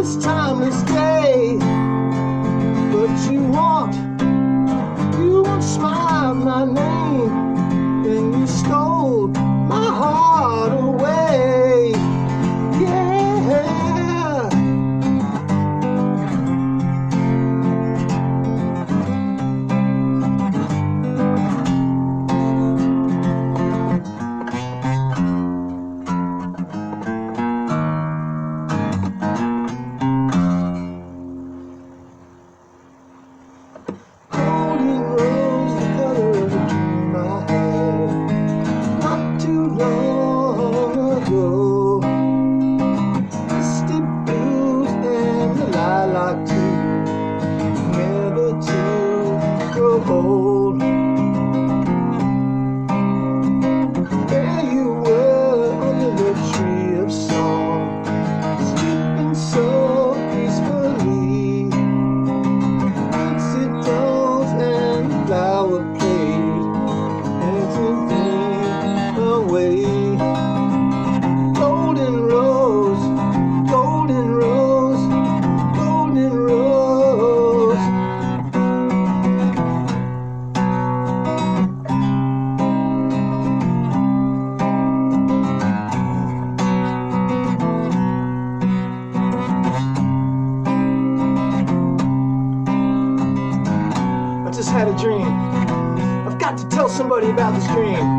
this timeless day. But you won't smile my name, and you stole my heart away. Yeah. Golden rose, the color of a dream I had not too long ago. Misty blues and the lilac too, never to grow old. There you were under the tree of song, sleeping so peacefully. Flower played everything away. Golden rose, golden rose, golden rose. I just had a dream. I've got to tell somebody about this dream.